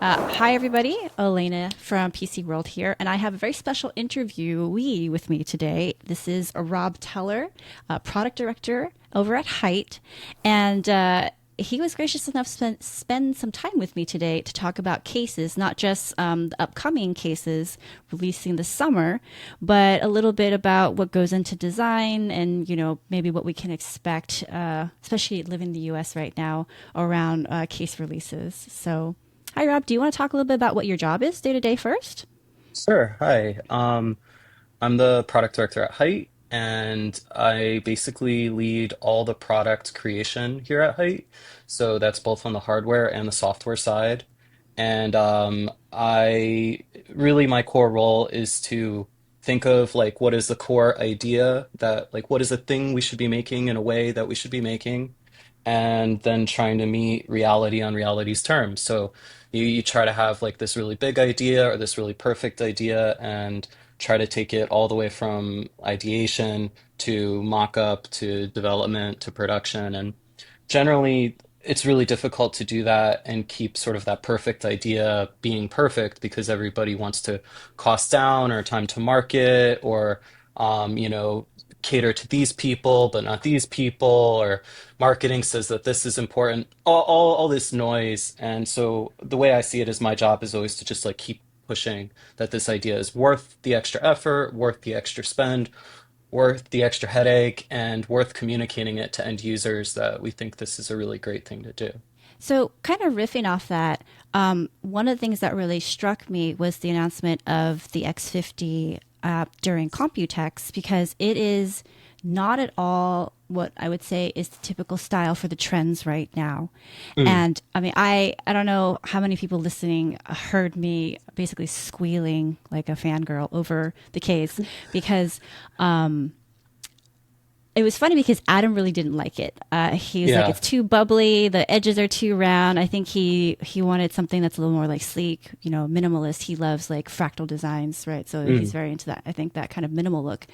Hi, everybody. Elena from PC World here, and I have a very special interviewee with me today. This is Rob Teller, product director over at Height, and he was gracious enough to spend some time with me today to talk about cases, not just the upcoming cases releasing this summer, but a little bit about what goes into design and maybe what we can expect, especially living in the U.S. right now around case releases. So. Hi, Rob. Do you want to talk a little bit about what your job is day to day first? Sure. Hi. I'm the product director at Height, and I basically lead all the product creation here at Height. So that's both on the hardware and the software side. And I really, my core role is to think of like what is the core idea that like what is the thing we should be making in a way that we should be making, and then trying to meet reality on reality's terms. So you try to have like this really big idea or this really perfect idea and try to take it all the way from ideation to mock-up to development to production. And generally, it's really difficult to do that and keep sort of that perfect idea being perfect because everybody wants to cost down or time to market or, you know, cater to these people but not these people, or marketing says that this is important, all this noise. And so the way I see it is my job is always to just like keep pushing that this idea is worth the extra effort, worth the extra spend, worth the extra headache, and worth communicating it to end users that we think this is a really great thing to do. So, kind of riffing off that, one of the things that really struck me was the announcement of the X50 during Computex because it is not at all what I would say is the typical style for the trends right now. Mm. And I mean, I don't know how many people listening heard me basically squealing like a fangirl over the case because it was funny because Adam really didn't like it. He was like, Yeah. "It's too bubbly. The edges are too round." I think he wanted something that's a little more like sleek, minimalist. He loves like fractal designs, right? So he's Mm. very into that. I think that kind of minimal look.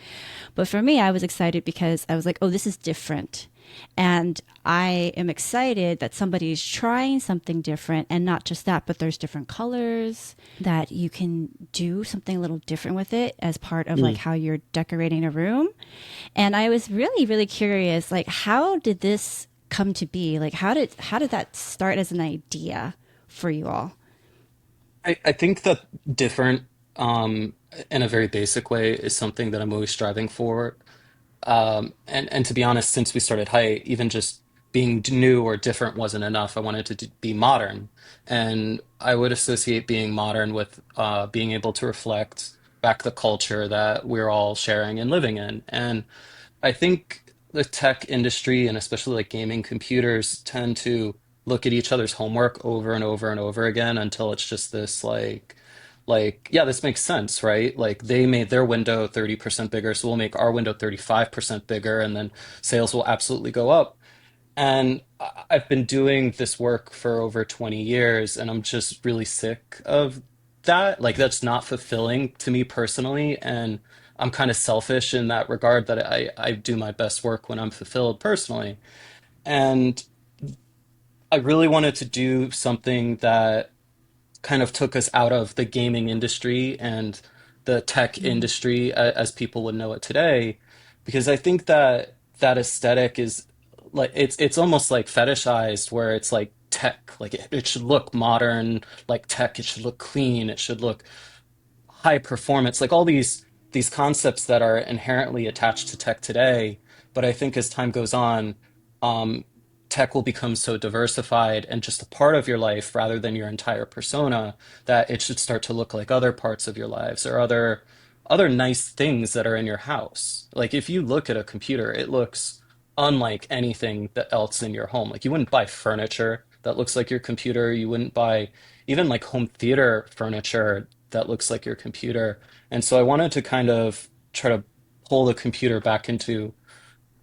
But for me, I was excited because I was like, "Oh, this is different," and I am excited that somebody's trying something different, and not just that, but there's different colors that you can do something a little different with it as part of like Mm. how you're decorating a room. And I was really, really curious, like, how did this come to be? Like, how did that start as an idea for you all? I think that different, in a very basic way, is something that I'm always striving for. And to be honest, since we started Height, even just being new or different wasn't enough. I wanted to be modern, and I would associate being modern with being able to reflect back the culture that we're all sharing and living in. And I think the tech industry and especially like gaming computers tend to look at each other's homework over and over and over again until it's just this like yeah, this makes sense, right? Like they made their window 30% bigger, so we'll make our window 35% bigger, and then sales will absolutely go up. And I've been doing this work for over 20 years, and I'm just really sick of that. Like, that's not fulfilling to me personally. And I'm kind of selfish in that regard that I do my best work when I'm fulfilled personally. And I really wanted to do something that kind of took us out of the gaming industry and the tech Mm. industry as people would know it today, because I think that that aesthetic is like it's almost like fetishized, where it's like tech, like it should look modern, like tech, it should look clean, it should look high performance, like all these concepts that are inherently attached to tech today. But I think as time goes on, um, tech will become so diversified and just a part of your life rather than your entire persona, that it should start to look like other parts of your lives or other nice things that are in your house. Like if you look at a computer, it looks unlike anything that else in your home. Like you wouldn't buy furniture that looks like your computer. You wouldn't buy even like home theater furniture that looks like your computer. And so I wanted to kind of try to pull the computer back into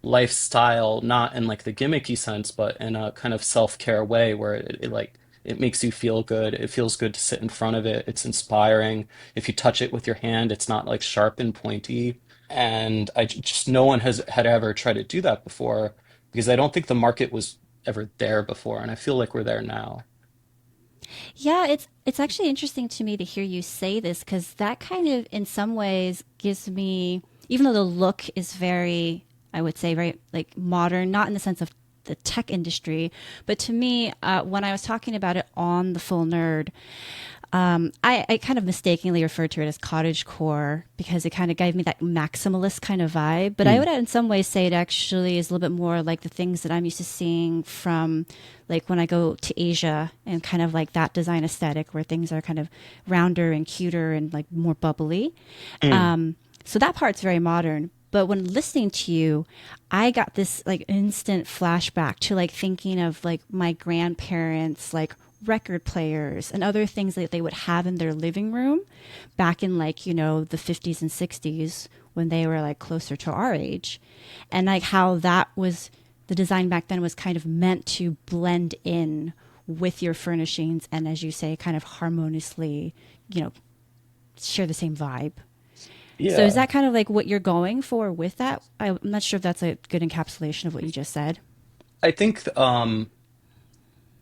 lifestyle, not in like the gimmicky sense, but in a kind of self-care way where it like it makes you feel good. It feels good to sit in front of it. It's inspiring. If you touch it with your hand, it's not like sharp and pointy. And just no one has had ever tried to do that before because I don't think the market was ever there before. And I feel like we're there now. Yeah, it's actually interesting to me to hear you say this because that kind of, in some ways, gives me, even though the look is very, I would say, very like modern, not in the sense of the tech industry, but to me, when I was talking about it on the Full Nerd, I kind of mistakenly referred to it as cottage core because it kind of gave me that maximalist kind of vibe. But I would Mm, in some ways say it actually is a little bit more like the things that I'm used to seeing from like when I go to Asia and kind of like that design aesthetic where things are kind of rounder and cuter and like more bubbly. mm. So that part's very modern. But when listening to you, I got this like instant flashback to like thinking of like my grandparents, like record players and other things that they would have in their living room back in like, the 50s and 60s when they were like closer to our age. And like how that was the design back then was kind of meant to blend in with your furnishings and as you say, kind of harmoniously, you know, share the same vibe. So is Yeah. that kind of like what you're going for with that? I'm not sure if that's a good encapsulation of what you just said. I think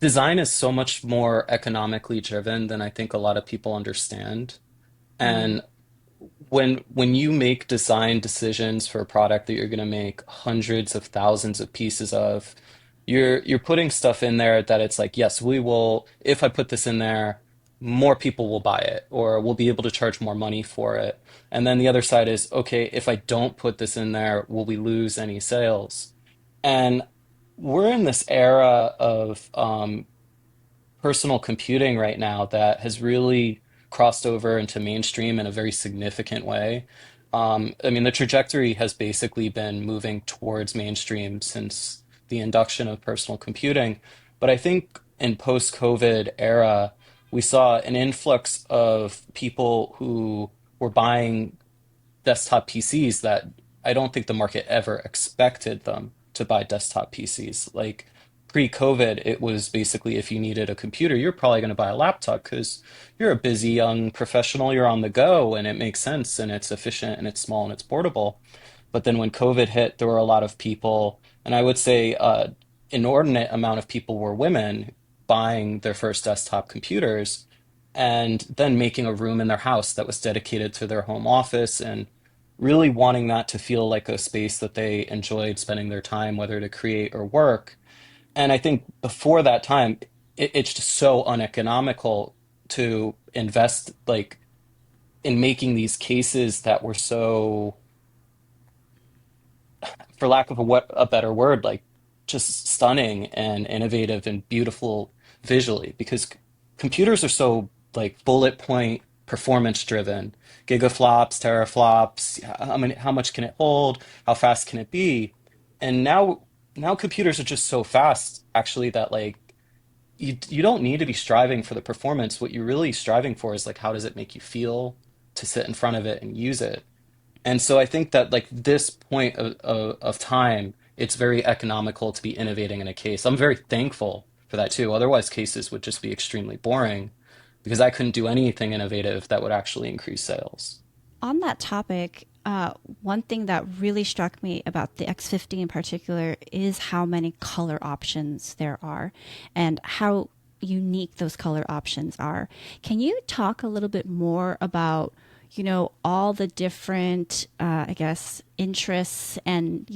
design is so much more economically driven than I think a lot of people understand. Mm. And when you make design decisions for a product that you're going to make hundreds of thousands of pieces of, you're putting stuff in there that it's like, yes, we will, if I put this in there, more people will buy it or we'll be able to charge more money for it. And then the other side is, okay, if I don't put this in there, will we lose any sales? And we're in this era of personal computing right now that has really crossed over into mainstream in a very significant way. I mean, the trajectory has basically been moving towards mainstream since the induction of personal computing. But I think in post-COVID era, we saw an influx of people who were buying desktop PCs that I don't think the market ever expected them to buy desktop PCs. Like pre-COVID, it was basically if you needed a computer, you're probably going to buy a laptop because you're a busy young professional, you're on the go, and it makes sense and it's efficient and it's small and it's portable. But then when COVID hit, there were a lot of people, and I would say inordinate amount of people were women buying their first desktop computers and then making a room in their house that was dedicated to their home office and really wanting that to feel like a space that they enjoyed spending their time, whether to create or work. And I think before that time, it's just so uneconomical to invest like in making these cases that were so, for lack of a better word, like just stunning and innovative and beautiful visually, because computers are so like bullet point performance driven, gigaflops, teraflops, how much can it hold, how fast can it be? And now computers are just so fast actually that like you don't need to be striving for the performance. What you're really striving for is like how does it make you feel to sit in front of it and use it. And so I think that like this point of time, it's very economical to be innovating in a case. I'm very thankful for that too. Otherwise, cases would just be extremely boring because I couldn't do anything innovative that would actually increase sales. On that topic, one thing that really struck me about the X50 in particular is how many color options there are and how unique those color options are. Can you talk a little bit more about, all the different, I guess, interests and,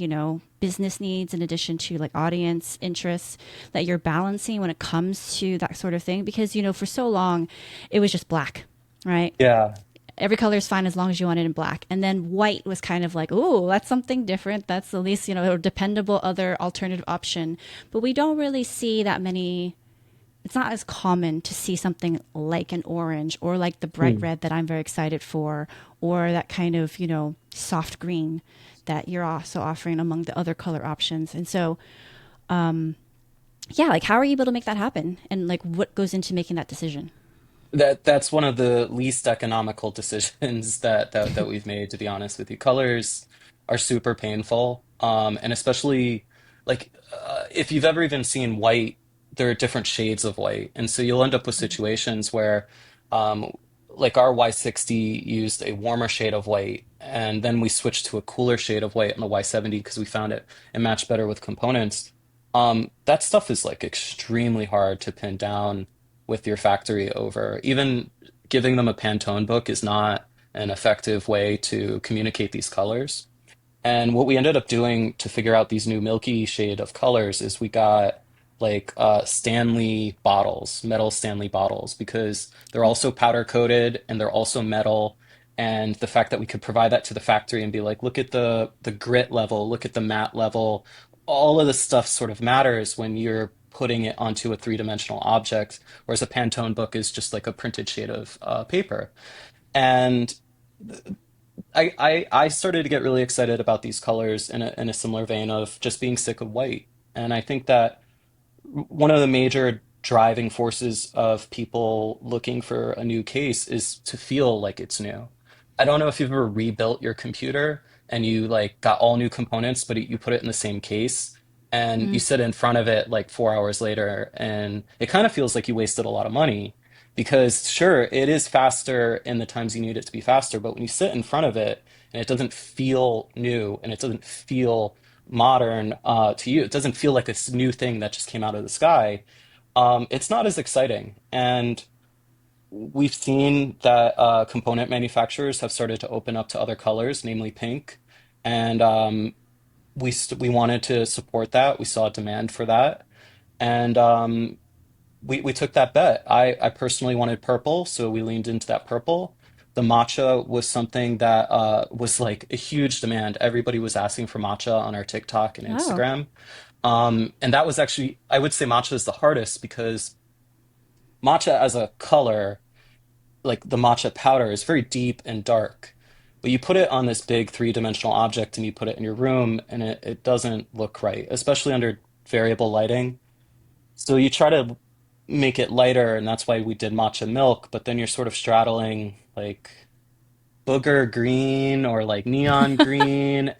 business needs in addition to like audience interests that you're balancing when it comes to that sort of thing? Because, for so long, it was just black, right? Yeah. Every color is fine as long as you want it in black. And then white was kind of like, oh, that's something different. That's at least, a dependable other alternative option. But we don't really see that many. It's not as common to see something like an orange or like the bright Hmm. red that I'm very excited for, or that kind of, soft green that you're also offering among the other color options. And so, yeah, like how are you able to make that happen? And like what goes into making that decision? That's one of the least economical decisions that we've made, to be honest with you. Colors are super painful, and especially like if you've ever even seen white, there are different shades of white, and so you'll end up with situations where, um, like our Y60 used a warmer shade of white, and then we switched to a cooler shade of white on the Y70 because we found it matched better with components. That stuff is like extremely hard to pin down with your factory over. Even giving them a Pantone book is not an effective way to communicate these colors. And what we ended up doing to figure out these new milky shade of colors is we got like Stanley bottles, metal Stanley bottles, because they're also powder coated and they're also metal. And the fact that we could provide that to the factory and be like, look at the grit level, look at the matte level, all of this stuff sort of matters when you're putting it onto a three-dimensional object, whereas a Pantone book is just like a printed shade of paper. And I started to get really excited about these colors in a similar vein of just being sick of white. And I think that one of the major driving forces of people looking for a new case is to feel like it's new. I don't know if you've ever rebuilt your computer and you like got all new components, but you put it in the same case and you Mm. sit in front of it like 4 hours later and it kind of feels like you wasted a lot of money because sure, it is faster in the times you need it to be faster, but when you sit in front of it and it doesn't feel new and it doesn't feel modern to you. It doesn't feel like this new thing that just came out of the sky. It's not as exciting. And we've seen that component manufacturers have started to open up to other colors, namely pink. And we wanted to support that. We saw a demand for that. And we took that bet. I personally wanted purple, so we leaned into that purple. The matcha was something that was like a huge demand. Everybody was asking for matcha on our TikTok and Oh, Instagram. And that was actually, I would say matcha is the hardest because matcha as a color, like the matcha powder, is very deep and dark. But you put it on this big three-dimensional object and you put it in your room and it doesn't look right, especially under variable lighting. So you try to make it lighter, and that's why we did matcha milk, but then you're sort of straddling like booger green or like neon green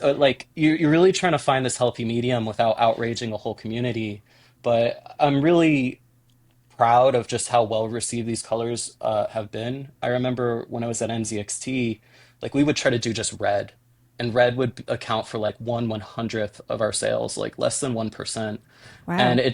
like you're really trying to find this healthy medium without outraging a whole community. But I'm really proud of just how well received these colors have been. I remember when I was at NZXT, like we would try to do just red, and red would account for like 1/100th of our sales, like less than 1%. And wow. it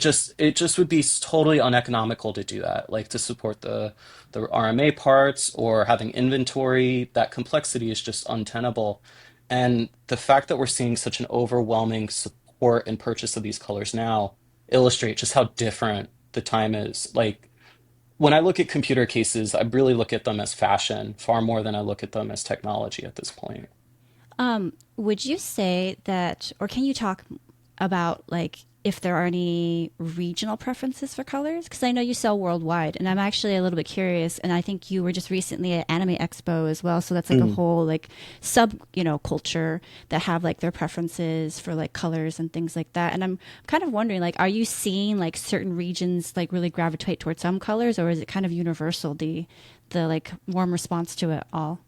just would be totally uneconomical to do that, like to support the RMA parts or having inventory. That complexity is just untenable. And the fact that we're seeing such an overwhelming support and purchase of these colors now illustrate just how different the time is. Like when I look at computer cases, I really look at them as fashion far more than I look at them as technology at this point. Would you say that, or can you talk about like if there are any regional preferences for colors? Because I know you sell worldwide, and I'm actually a little bit curious. And I think you were just recently at Anime Expo as well, so that's like a Mm. whole like sub culture that have like their preferences for like colors and things like that. And I'm kind of wondering like, are you seeing like certain regions like really gravitate towards some colors, or is it kind of universal the like warm response to it all?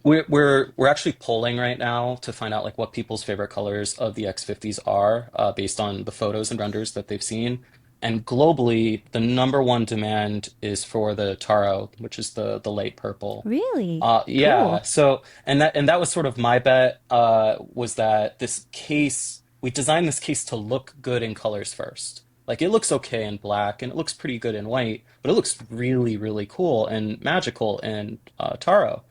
We're actually polling right now to find out like what people's favorite colors of the X50s are based on the photos and renders that they've seen. And globally, the number one demand is for the Taro, which is the light purple. Really Yeah. cool. So and that was sort of my bet was that this case we designed this case to look good in colors first. Like it looks okay in black and it looks pretty good in white, but it looks really, really cool and magical in Taro.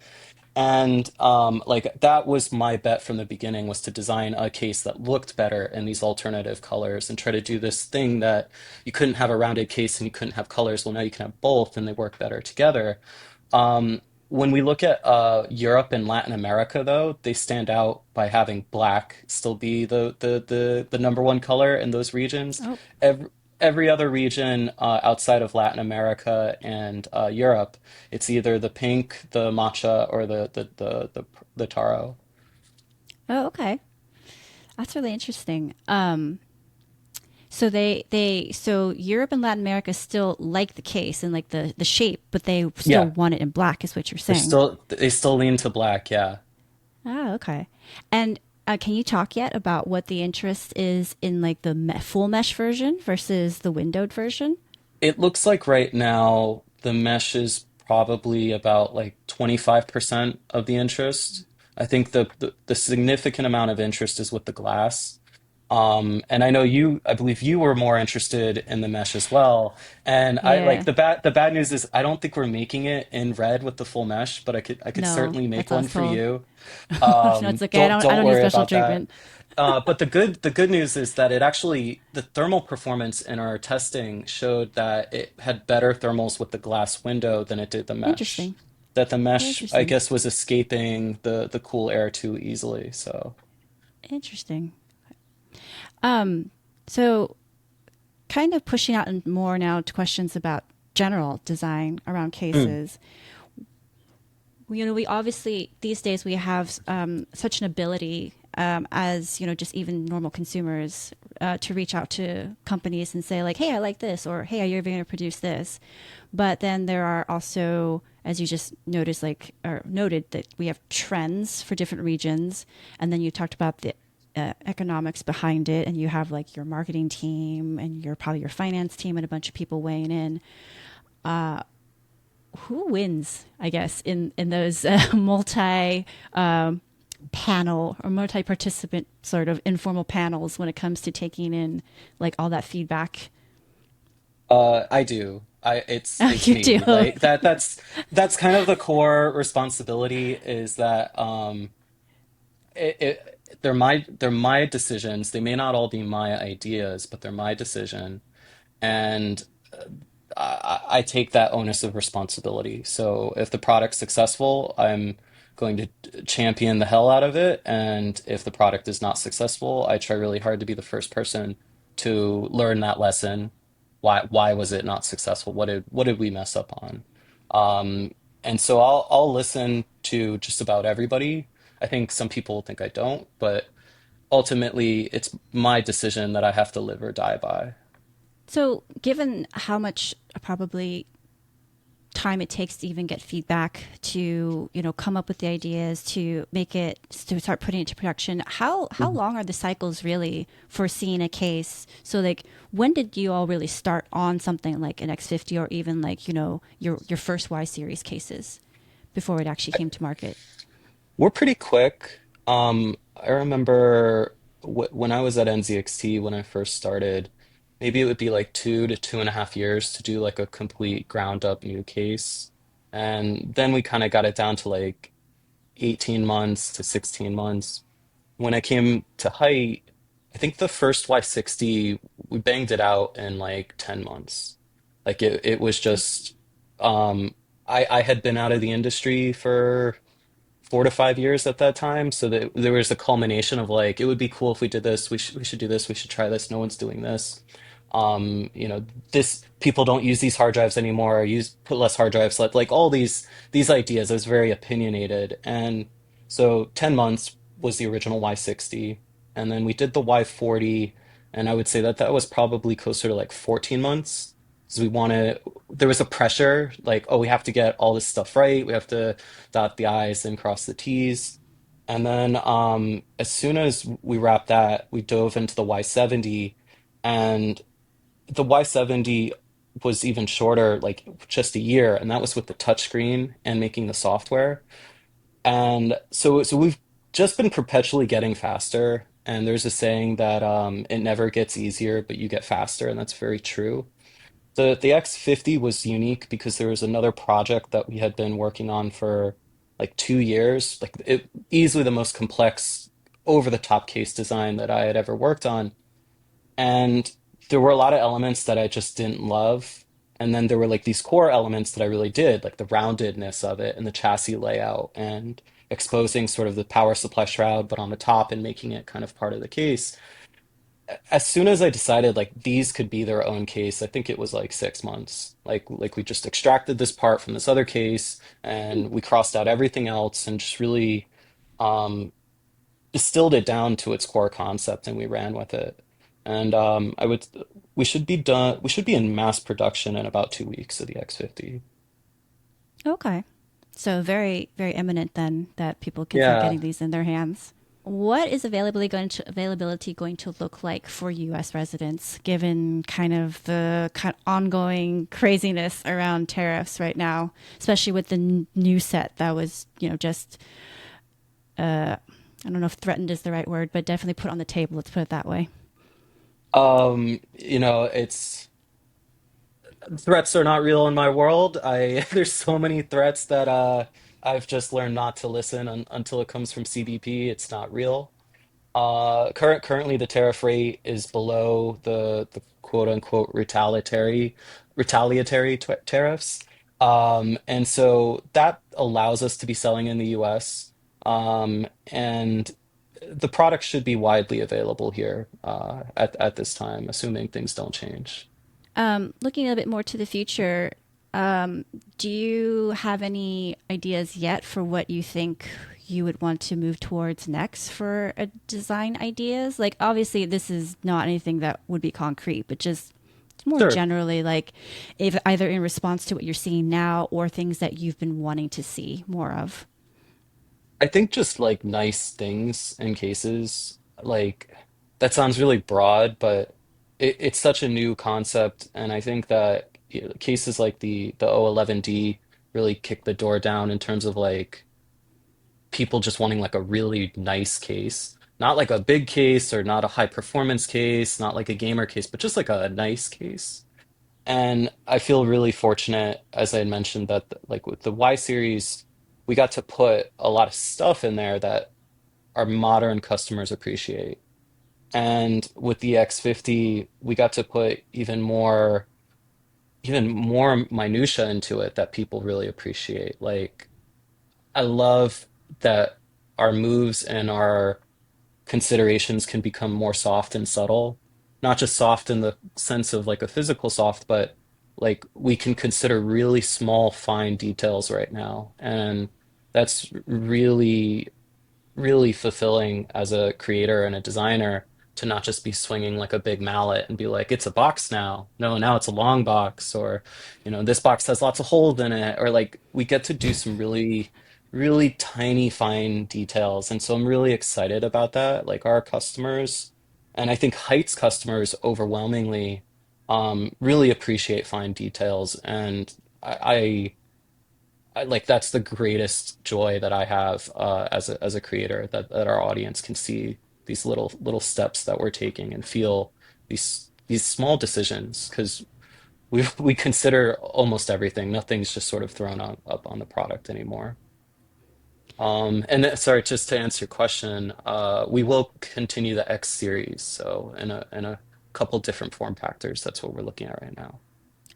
And like that was my bet from the beginning was to design a case that looked better in these alternative colors and try to do this thing that you couldn't have a rounded case and you couldn't have colors. Well, now you can have both and they work better together. When we look at Europe and Latin America, though, they stand out by having black still be the number one color in those regions. Oh, Every, every other region outside of Latin America and Europe, it's either the pink, the matcha, or the taro. oh, okay. That's really interesting. So so Europe and Latin America still like the case and like the shape, but they still Yeah, want it in black, is what you're saying. they still lean to black. Yeah. Ah, okay. And can you talk yet about what the interest is in like the full mesh version versus the windowed version? It looks like right now the mesh is probably about like 25% of the interest. I think the significant amount of interest is with the glass. And I know I believe you were more interested in the mesh as well. And I like Yeah. the bad news is I don't think we're making it in red with the full mesh, but I could No, certainly make that's what I one was for told. you. No, it's okay. I Don't don't need worry special about that. treatment. But the good news is that the thermal performance in our testing showed that it had better thermals with the glass window than it did the mesh. Interesting. That the mesh, I Interesting. guess, was escaping the cool air too easily. So. Interesting. Um, so kind of pushing out more now to questions about general design around Mm, cases. We obviously these days we have such an ability as just even normal consumers to reach out to companies and say like, hey, I like this, or hey, are you ever going to produce this? But then there are also, as you just noticed, like or noted, that we have trends for different regions, and then you talked about the economics behind it, and you have like your marketing team and your probably your finance team and a bunch of people weighing in. Who wins, I guess, in those multi panel or multi participant sort of informal panels when it comes to taking in like all that feedback? I do. Oh, It's you do. me. Like that's kind of the core responsibility is that they're my decisions. They may not all be my ideas, but they're my decision. And I take that onus of responsibility. So if the product's successful, I'm going to champion the hell out of it. And if the product is not successful, I try really hard to be the first person to learn that lesson. Why was it not successful? What did we mess up on? Um, and so I'll listen to just about everybody. I think some people think I don't, but ultimately it's my decision that I have to live or die by. So, given how much probably time it takes to even get feedback to come up with the ideas to make it to start putting it to production, how long are the cycles really for seeing a case? So like when did you all really start on something like an X50 or even like your first Y series cases before it actually came to market? We're pretty quick. I remember when I was at NZXT when I first started, maybe it would be like 2 to 2.5 years to do like a complete ground up new case. And then we kind of got it down to like 18 months to 16 months. When I came to height, I think the first Y60, we banged it out in like 10 months. Like it was just, um, I had been out of the industry for 4 to 5 years at that time. So that there was a culmination of like, it would be cool if we did this. We should do this. We should try this. No one's doing this. You know, this people don't use these hard drives anymore. Use put less hard drives. Like all these ideas. I was very opinionated, and so 10 months was the original Y60, and then we did the Y40, and I would say that that was probably closer to like 14 months. Because we wanted, there was a pressure, like, oh, we have to get all this stuff right. We have to dot the I's and cross the T's. And then as soon as we wrapped that, we dove into the Y70, and the Y70 was even shorter, like just a year, and that was with the touchscreen and making the software. And so we've just been perpetually getting faster. And there's a saying that it never gets easier, but you get faster, and that's very true. The X50 was unique because there was another project that we had been working on for like 2 years, like easily the most complex over the top case design that I had ever worked on. And there were a lot of elements that I just didn't love. And then there were like these core elements that I really did, like the roundedness of it and the chassis layout and exposing sort of the power supply shroud, but on the top and making it kind of part of the case. As soon as I decided like these could be their own case, I think it was like 6 months. Like we just extracted this part from this other case and we crossed out everything else and just really um, distilled it down to its core concept and we ran with it. And we should be done, we should be in mass production in about 2 weeks of the X50. Okay. So very, very eminent then that people can start Yeah. getting these in their hands. What is availability going to look like for U.S. residents, given kind of the ongoing craziness around tariffs right now, especially with the new set that was, just I don't know if threatened is the right word, but definitely put on the table. Let's put it that way. It's threats are not real in my world. I there's so many threats that I've just learned not to listen until it comes from CBP. It's not real. Currently the tariff rate is below the quote unquote retaliatory tariffs. And so that allows us to be selling in the US. And the product should be widely available here at this time, assuming things don't change. Looking a bit more to the future, do you have any ideas yet for what you think you would want to move towards next for design ideas? Like, obviously, this is not anything that would be concrete, but just more Sure. generally, like if either in response to what you're seeing now or things that you've been wanting to see more of. I think just like nice things and cases, like that sounds really broad, but it's such a new concept, and I think that cases like the O11D really kick the door down in terms of like people just wanting like a really nice case, not like a big case or not a high performance case, not like a gamer case, but just like a nice case. And I feel really fortunate, as I had mentioned, that like with the Y series, we got to put a lot of stuff in there that our modern customers appreciate. And with the X50, we got to put even more minutia into it that people really appreciate. Like I love that our moves and our considerations can become more soft and subtle. Not just soft in the sense of like a physical soft, but like we can consider really small, fine details right now. And that's really fulfilling as a creator and a designer to not just be swinging like a big mallet and be like, it's a box now. No, now it's a long box, or, this box has lots of holes in it, or like we get to do some really tiny, fine details. And so I'm really excited about that. Like our customers, and I think Heights customers overwhelmingly really appreciate fine details. And I like that's the greatest joy that I have as a creator that our audience can see these little steps that we're taking and feel these small decisions because we consider almost everything. Nothing's just sort of thrown up on the product anymore. Sorry, just to answer your question, we will continue the X series, so in a couple different form factors. That's what we're looking at right now.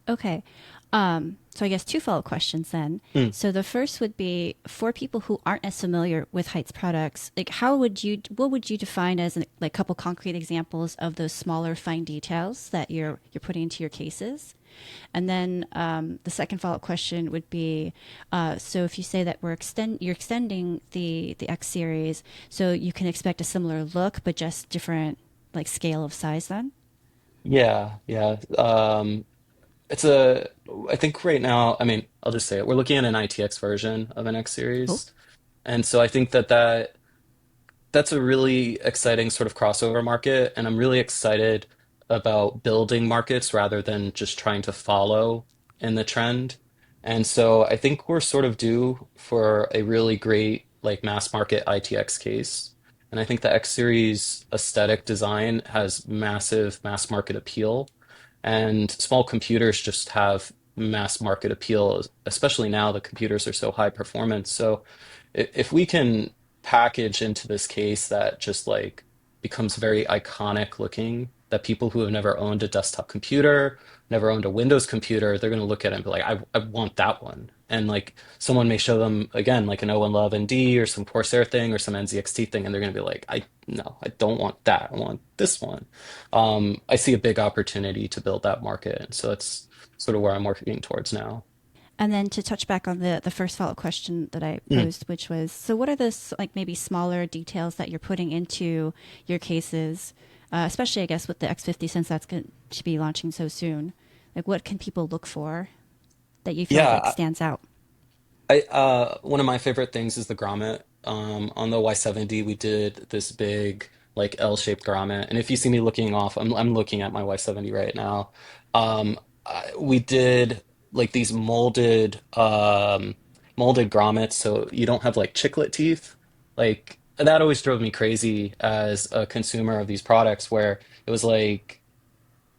Okay. So I guess two follow-up questions then. Hmm. So the first would be for people who aren't as familiar with Heights products, like what would you define as like a couple concrete examples of those smaller fine details that you're putting into your cases? And then the second follow-up question would be, so if you say that you're extending the X series, so you can expect a similar look, but just different like scale of size then? Yeah, yeah. It's a, I think right now, I mean, I'll just say it. We're looking at an ITX version of an X Oh, series. And so I think that's a really exciting sort of crossover market. And I'm really excited about building markets rather than just trying to follow in the trend. And so I think we're sort of due for a really great like mass market ITX case. And I think the X series aesthetic design has massive mass market appeal. And small computers just have mass market appeal, especially now the computers are so high performance. So if we can package into this case that just like becomes very iconic looking, that people who have never owned a desktop computer, never owned a Windows computer, they're going to look at it and be like, I want that one. And like someone may show them again, like an O11D or some Corsair thing or some NZXT thing, and they're going to be like, no, I don't want that. I want this one. I see a big opportunity to build that market. And so that's sort of where I'm working towards now. and then to touch back on the first follow-up question that I Mm. posed, which was, so what are the like maybe smaller details that you're putting into your cases, especially I guess with the X50 since that's going to be launching so soon? Like what can people look for that you feel like Yeah, stands out? one of my favorite things is the grommet. On the Y70, we did this big like L-shaped grommet, and if you see me looking off, I'm looking at my Y70 right now. We did like these molded grommets, so you don't have like chiclet teeth. Like that always drove me crazy as a consumer of these products, where it was like,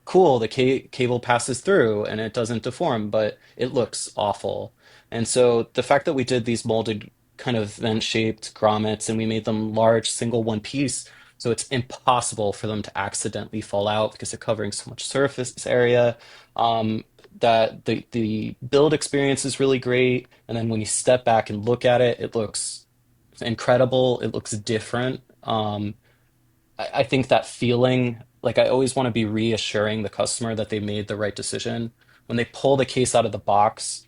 cool, the cable passes through and it doesn't deform, but it looks awful. And so the fact that we did these molded kind of vent-shaped grommets and we made them large, single one piece, so it's impossible for them to accidentally fall out because they're covering so much surface area. Um, that the build experience is really great, and then when you step back and look at it, it looks incredible. It looks different. I think that feeling, like I always want to be reassuring the customer that they made the right decision. When they pull the case out of the box,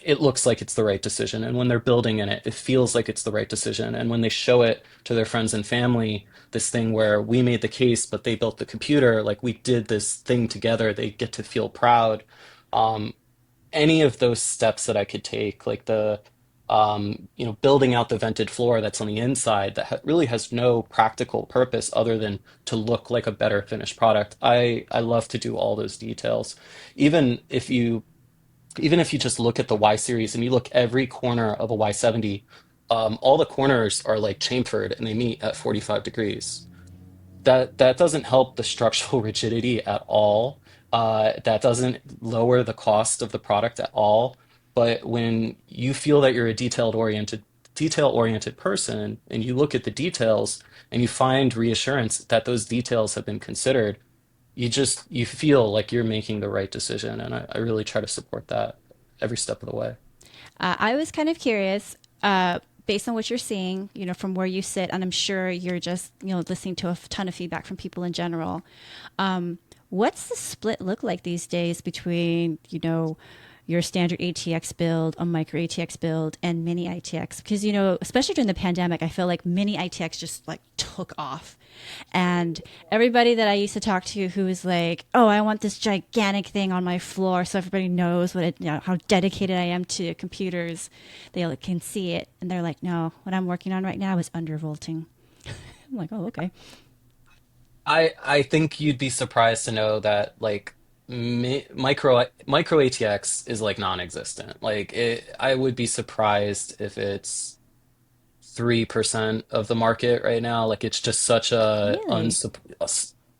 it looks like it's the right decision. And when they're building in it, it feels like it's the right decision. And when they show it to their friends and family, this thing where we made the case, but they built the computer, like we did this thing together, they get to feel proud. Um, any of those steps that I could take, like the building out the vented floor that's on the inside that really has no practical purpose other than to look like a better finished product. I love to do all those details. Even if you even if you just look at the Y series and you look every corner of a Y70, all the corners are like chamfered and they meet at 45 degrees. That doesn't help the structural rigidity at all. That doesn't lower the cost of the product at all. But when you feel that you're a detail oriented person and you look at the details and you find reassurance that those details have been considered, you feel like you're making the right decision. And I really try to support that every step of the way. I was kind of curious, based on what you're seeing, from where you sit, and I'm sure you're just, listening to a ton of feedback from people in general. What's the split look like these days between, your standard ATX build, a micro ATX build, and mini ITX? Because, especially during the pandemic, I feel like mini ITX just like took off. And everybody that I used to talk to who was like, oh, I want this gigantic thing on my floor so everybody knows how dedicated I am to computers, they can see it. And they're like, no, what I'm working on right now is undervolting. I'm like, oh, okay. I think you'd be surprised to know that like micro ATX is like non-existent. Like I would be surprised if it's 3% of the market right now. Like it's just such a Really? unsup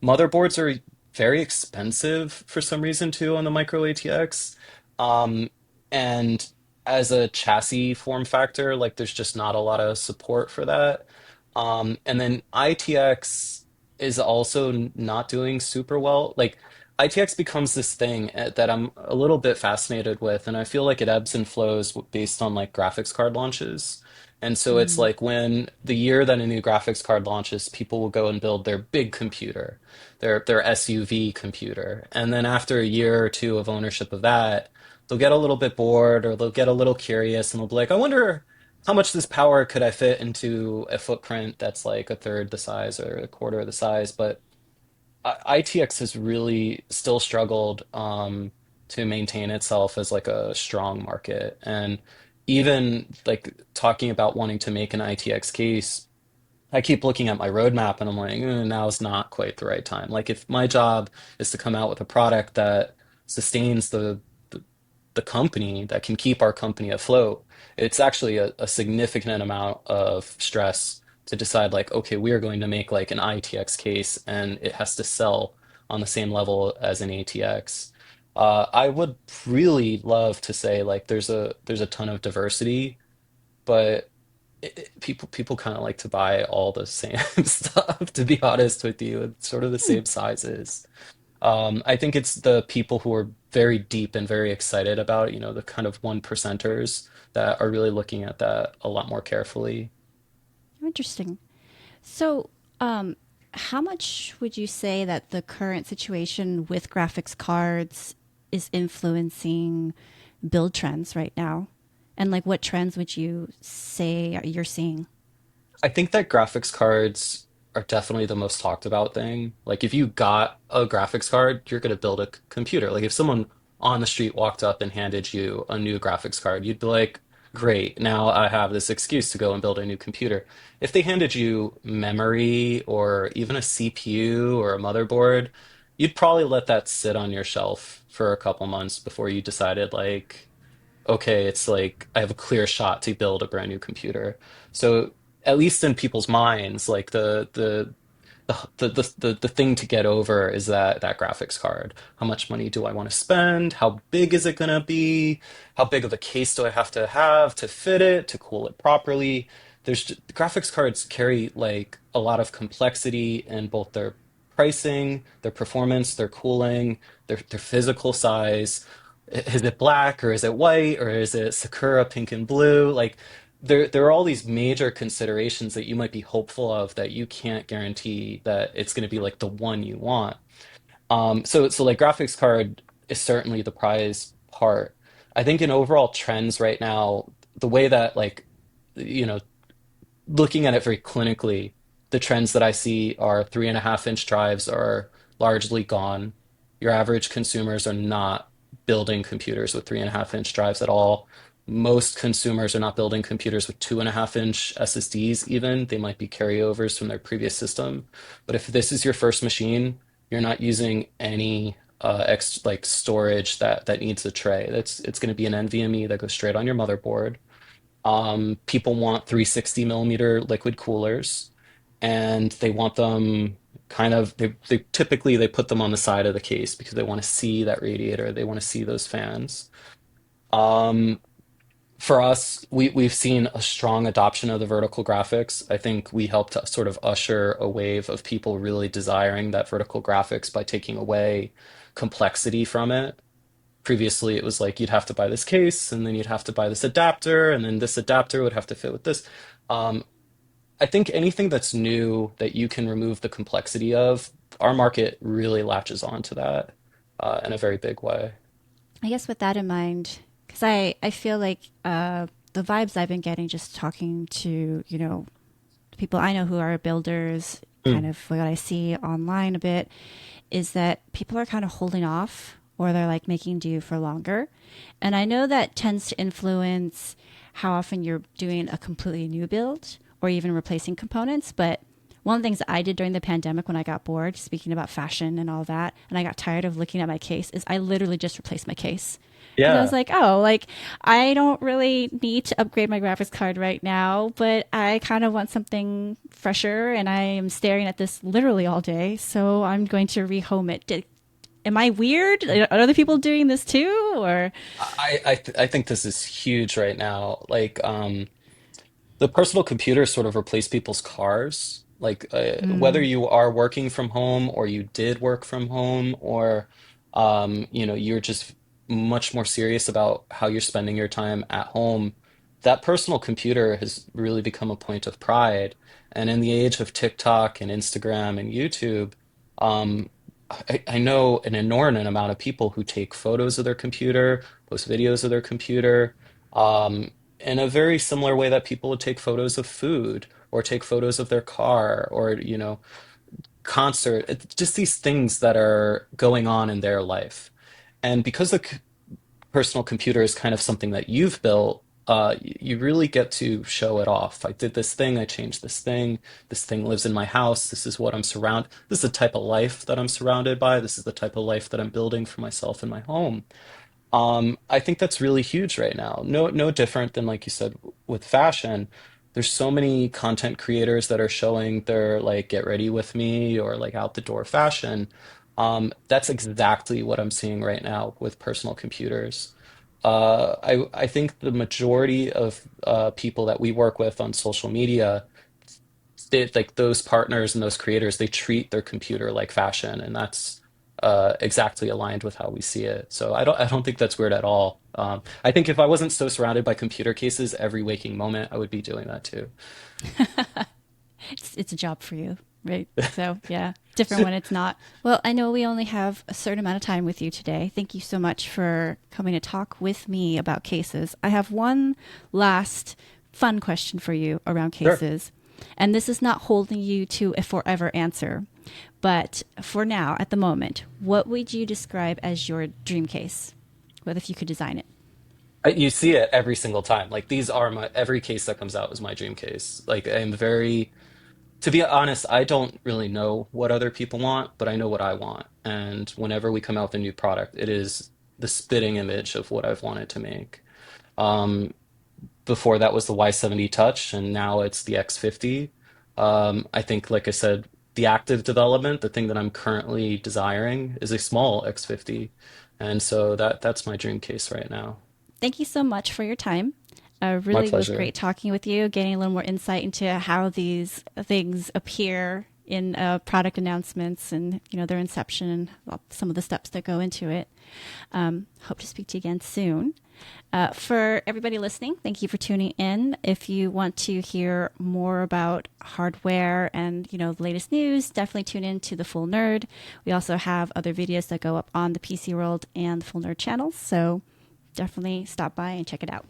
motherboards are very expensive for some reason too on the micro ATX. Um, and as a chassis form factor, like there's just not a lot of support for that. And then ITX is also not doing super well. Like ITX becomes this thing that I'm a little bit fascinated with, and I feel like it ebbs and flows based on like graphics card launches. And so it's Mm. like when the year that a new graphics card launches, people will go and build their big computer, their SUV computer. And then after a year or two of ownership of that, they'll get a little bit bored or they'll get a little curious and they'll be like, I wonder how much this power could I fit into a footprint that's like a third the size or a quarter of the size. But ITX has really still struggled to maintain itself as like a strong market. And even like talking about wanting to make an ITX case, I keep looking at my roadmap and I'm like, now's not quite the right time. Like if my job is to come out with a product that sustains the company, that can keep our company afloat, it's actually a significant amount of stress to decide like, okay, we are going to make like an ITX case and it has to sell on the same level as an ATX. I would really love to say like there's a ton of diversity, but people kind of like to buy all the same stuff, to be honest with you. It's sort of the Hmm. same sizes. I think it's the people who are very deep and very excited about, the kind of one percenters that are really looking at that a lot more carefully. Interesting. So, how much would you say that the current situation with graphics cards is influencing build trends right now? And like, what trends would you say you're seeing? I think that graphics cards are definitely the most talked about thing. Like if you got a graphics card, you're going to build a computer. Like if someone on the street walked up and handed you a new graphics card, you'd be like, great, now I have this excuse to go and build a new computer. If they handed you memory or even a CPU or a motherboard, you'd probably let that sit on your shelf for a couple months before you decided like, okay, it's like I have a clear shot to build a brand new computer. So at least in people's minds, like the thing to get over is that graphics card. How much money do I want to spend? How big is it gonna be? How big of a case do I have to fit it, to cool it properly? Graphics cards carry like a lot of complexity in both their pricing, their performance, their cooling, their physical size. Is it black or is it white or is it Sakura pink and blue? Like there are all these major considerations that you might be hopeful of that you can't guarantee that it's going to be like the one you want. So like graphics card is certainly the prize part. I think in overall trends right now, the way that like you know looking at it very clinically, the trends that I see are 3.5 inch drives are largely gone. Your average consumers are not building computers with 3.5 inch drives at all. Most consumers are not building computers with 2.5 inch SSDs, even. They might be carryovers from their previous system. But if this is your first machine, you're not using any like storage that needs a tray. It's going to be an NVMe that goes straight on your motherboard. People want 360 millimeter liquid coolers, and they want them kind of they typically they put them on the side of the case because they want to see that radiator, they want to see those fans. Um, for us, we've seen a strong adoption of the vertical graphics. I think we helped to sort of usher a wave of people really desiring that vertical graphics by taking away complexity from it. Previously, it was like you'd have to buy this case, and then you'd have to buy this adapter, and then this adapter would have to fit with this. Um, I think anything that's new that you can remove the complexity of, our market really latches on to that in a very big way. I guess with that in mind, because I feel like the vibes I've been getting just talking to, people I know who are builders, kind Mm. of what I see online a bit, is that people are kind of holding off or they're like making do for longer. And I know that tends to influence how often you're doing a completely new build or even replacing components. But one of the things that I did during the pandemic when I got bored, speaking about fashion and all that, and I got tired of looking at my case, is I literally just replaced my case. Because I was Yeah. like, oh, like I don't really need to upgrade my graphics card right now, but I kind of want something fresher, and I am staring at this literally all day, so I'm going to rehome it. Am I weird? Are other people doing this too? Or I think this is huge right now. Like, the personal computer sort of replaced people's cars. Like whether mm, you are working from home or you did work from home or you're just much more serious about how you're spending your time at home, that personal computer has really become a point of pride. And in the age of TikTok and Instagram and YouTube, um, I know an inordinate amount of people who take photos of their computer, post videos of their computer. In a very similar way that people would take photos of food or take photos of their car or concert. It's just these things that are going on in their life. And because the personal computer is kind of something that you've built, you really get to show it off. I did this thing, I changed this thing lives in my house, this is what I'm surrounded, this is the type of life that I'm surrounded by, this is the type of life that I'm building for myself in my home. I think that's really huge right now. No different than like you said with fashion. There's so many content creators that are showing their like get ready with me or like out the door fashion. That's exactly what I'm seeing right now with personal computers. I think the majority of people that we work with on social media, like those partners and those creators, they treat their computer like fashion, and that's exactly aligned with how we see it. So I don't think that's weird at all. I think if I wasn't so surrounded by computer cases every waking moment, I would be doing that too. it's a job for you, right? So yeah, different when it's not. Well, I know we only have a certain amount of time with you today. Thank you so much for coming to talk with me about cases. I have one last fun question for you around Sure. cases. And this is not holding you to a forever answer. But for now, at the moment, what would you describe as your dream case? What if you could design it? You see it every single time. Like these are my every case that comes out is my dream case. Like I'm very to be honest, I don't really know what other people want, but I know what I want. And whenever we come out with a new product, it is the spitting image of what I've wanted to make. Um, before that was the Y70 Touch, and now it's the X50. I think, like I said, the active development, the thing that I'm currently desiring, is a small X50, and so that's my dream case right now. Thank you so much for your time. My Really was pleasure. great talking with you, getting a little more insight into how these things appear in product announcements and their inception and well, some of the steps that go into it. Hope to speak to you again soon. For everybody listening, thank you for tuning in. If you want to hear more about hardware and the latest news, definitely tune in to the Full Nerd. We also have other videos that go up on the PC World and the Full Nerd channels, so definitely stop by and check it out.